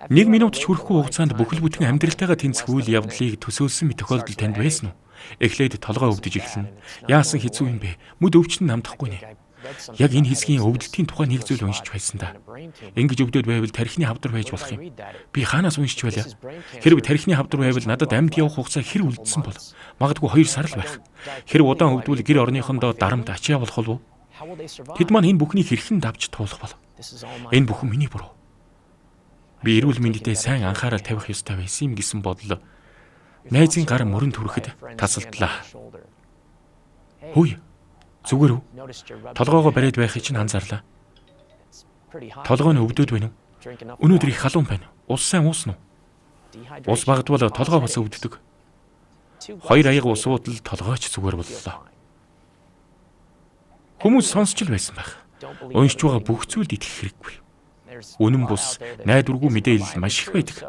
1 минут ч хүрэхгүй хугацаанд бүхэл бүтэн амьдралтайгаа тэнцэх үйл явдлыг төсөөлсөн мэт тохиолдол танд байсан уу? Эхлээд толгой өвдөж эхэлнэ. Яасан хэцүү юм бэ? Мүд өвчтөн намдахгүй нэ. Яг энэ хэсгийн өвдөлтийн тухай нэг зүйл уншиж байсан да. Ингэж өвдөд байвал тархины хавдар байж болох юм. Би хаанаас уншиж байлаа? Хэрвээ тархины хавдар байвал надад амьд явах хугацаа хэр үлдсэн бол? Магадгүй 2 сар л байх. Хэрвээ удаан өвдвөл гэр орныхондоо дарамт ачаа болох болов уу? Тэд маань энэ бүхнийг хэрхэн давж туулах бол? Энэ бүхэн миний буруу. Би эрүүл мэндэд сайн анхаарал тавих ёстой байсан юм гэсэн бодол найзын гар мөрөнд хүрэхэд тасалдлаа. Хөөе. Зүгээр үү? Толгоогоо бариад байхыг чинь анзаарлаа. Толгой нь өвдөд байна уу? Өнөөдөр их халуун байна. Ус сайн уусан уу? Ус багтвал толгой бас өвддөг. 2 аяга ус уутал толгойч зүгээр боллоо. Хүмүүс сонсч л байсан байх. Уншиж байгаа бүх зүйлд итгэх хэрэггүй. Үнэн бус найдваргүй мэдээлэл маш их байдаг.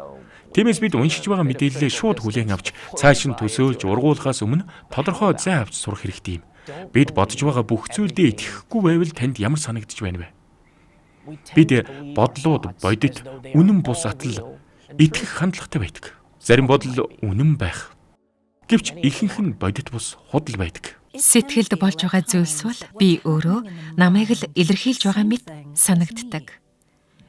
Тиймээс бид уншиж байгаа мэдээллээ шууд хүлээн авч цааш нь төсөөлж ургуулахаас өмнө тодорхой зай авч сурах хэрэгтэй юм. Бид бодож байгаа бүх зүйлдээ итгэхгүй байвал танд ямар санагдаж байна вэ? Бид бодлууд, бодит, үнэн бус атал итгэх хандлагатай байдаг. Зарим бодол үнэн байх. Гэвч ихэнх нь бодит бус худал байдаг. Сэтгэлд болж байгаа зүйлс бол би өөрөө намайг л илэрхийлж байгаа мэт санагддаг.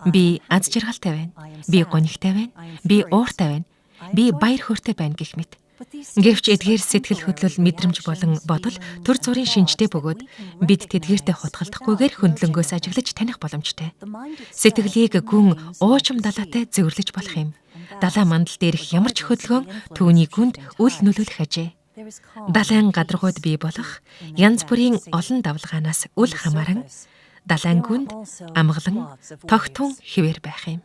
Би аз жаргалтай байна. Би гонигтай байна. Би ууртай байна. Би баяр хөөртэй байна гэх мэт. Гэвч эдгээр сэтгэл хөдлөл мэдрэмж болон бодол төр зүрийн шинжтэй бөгөөд бид тэдгээртэй хутгалдахгүйгээр хөндлөнгөөс ажиглаж таних боломжтой. Сэтгэлийг гүн уучим далаатай зөвөрлөж болох юм. Далаа мандал дээрх ямар ч хөдөлгөөн түүний гүнд үл нөлөөлөх ажээ. Далайн гадаргууд бий болох янз бүрийн олон давлгаанаас үл хамааран далайн гүнд амгалан тогтун хэвээр байх юм.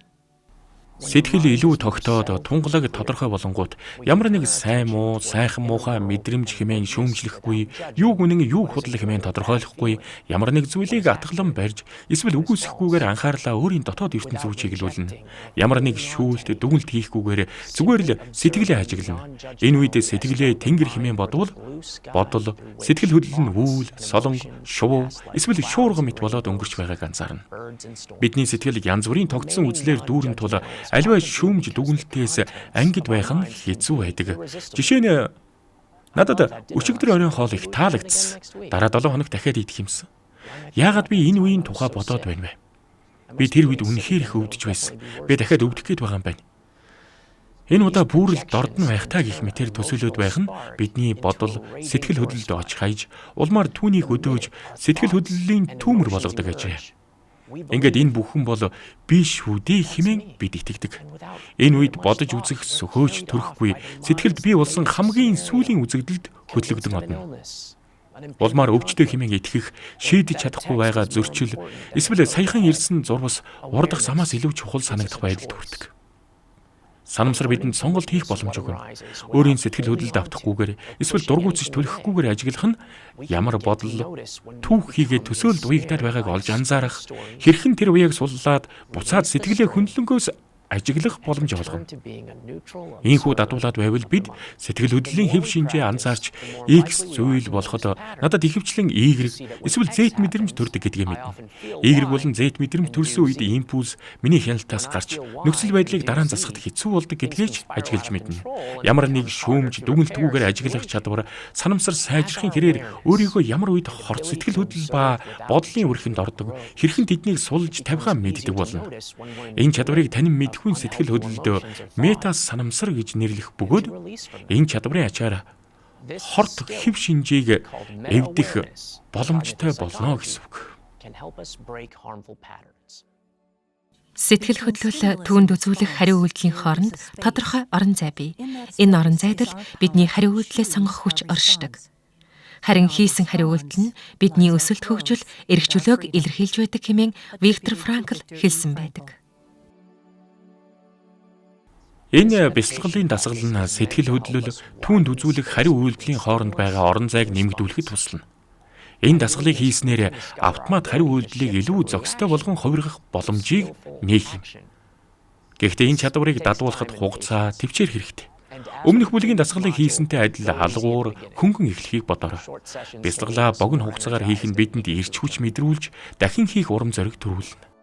Сэтгэл илүү тогтоод тунгалаг тодорхой болонгууд ямар нэг сайн муу, сайхан муухай мэдрэмж хэмээн шүүмжлэхгүй, юу гүнэн юу худлах хэмээн тодорхойлохгүй, ямар нэг зүйлийг атгалан барьж, эсвэл үгүйсэхгүйгээр анхаарлаа өөрийн дотоод ертөнц рүү чиглүүлнэ. Ямар нэг шүүлт, дүгнэлт хийхгүйгээр зүгээр л сэтгэлээ ажиглана. Энэ үед сэтгэлээ тэнгэр хэмээн бодвол бодол, сэтгэл хөдлөл нь үүл, солонг, шувуу, эсвэл шуурга мэт болоод өнгөрч байгааг анзаарна. Бидний сэтгэл янз бүрийн тогтсон үзлээр дүүрэн тул аливаа шүүмж дүгнэлтээс ангид байх нь хэцүү байдаг. Жишээ нь надад өчигдөр оройн хоол их таалагдсан. Дараа 7 хоног дахиад идэх юмсан. Яагаад би энэ үеийн тухай бодоод байна вэ? Би тэр үед үнэхээр их өвдөж байсан. Би дахиад өвдөх гээд байгаа юм байна. Энэ удаа бүрэл дордон байх та гэх мэтэр төсөөлөд байх нь бидний бодол, сэтгэл хөдлөлд оч хаяж, улмаар түүнийг өдөөж, сэтгэл хөдлөлийн түүмэр болгодог ажээ. Ингээд энэ бүхэн бол биш үү дээ хэмээн бид итгэдэг. Энэ үед бодож үзэх сөхөөж төрөхгүй сэтгэлд бий болсон хамгийн сүүлийн үзэгдэлд хөдлөгдөн одно. Улмаар өвчтөе хэмээн итгэх, шийдэж чадахгүй байгаа зөрчил, эсвэл саяхан ирсэн зурвас урдах замаас илүү чухал санагдах байдалд хүрдэг. Санамсар бидэнд сонголт хийх боломж өгнө. Өөрийн сэтгэл хөдлөлд автахгүйгээр эсвэл дургуутсаж түлхэхгүйгээр ажиглах нь ямар бодол түүх хийгээд төсөөлд уягдаад байгааг олж анзаарах, хэрхэн тэр уяаг суллаад буцаад сэтгэлээ хөндлөнгөөс ажиглах боломж олгоно. Ийхүү дадуулаад байвал бид сэтгэл хөдлөлийн хэв шинжээ анзаарч X зүйл болоход надад ихэвчлэн Y эсвэл Z мэдрэмж төрдөг гэдгийг мэднэ. Y болон Z мэдрэмж төрсөн үед импульс миний хяналтаас гарч нөхцөл байдлыг дараа нь засахад хэцүү болдог гэдгийг ажиглаж мэднэ. Ямар нэг шүүмж дүгнэлтгүйгээр ажиглах чадвар, санамсар сайжрахын хэрээр өөрийгөө ямар үед хорт сэтгэл хөдлөл ба бодлын үрхэнд ордог, хэрхэн тэднийг сулж тавихаа мэддэг болно. Энэ чадварыг танин хүн сэтгэл хөдлөлд метас санамсар гэж нэрлэх бөгөөд энэ чадварын ачаар хорт хэв шинжийг эвдэх боломжтой болно гэсэн үг. Сэтгэл хөдлөл түүнд үзүүлэх хариу үйлдэлийн хооронд тодорхой орон зай бий. Энэ орон зайд л бидний хариу үйлдэлээ сонгох хүч оршдог. Харин хийсэн хариу үйлдэл нь бидний өсөлт хөгжил, эрх чөлөөг илэрхийлж байдаг хэмээн Виктор Франкл хэлсэн байдаг. Энэ бясалгалын дасгал нь сэтгэл хөдлөл түүнд үзүүлэх хариу үйлдэлийн хооронд байгаа орон зайг нэмэгдүүлэхэд туслана. Энэ дасгалыг хийснээр автомат хариу үйлдэлийг илүү зохистой болгон хувиргах боломжийг нээх юм. Гэхдээ энэ чадварыг дадуулахад хугацаа, төвчээр хэрэгтэй. Өмнөх бүлгийн дасгалыг хийсэнтэй адил алгуур, хөнгөн эхлэхийг бодоорой. Бясалгалаа богино хугацаагаар хийх нь бидэнд эрч хүч мэдрүүлж, дахин хийх урам зориг төрүүлнэ.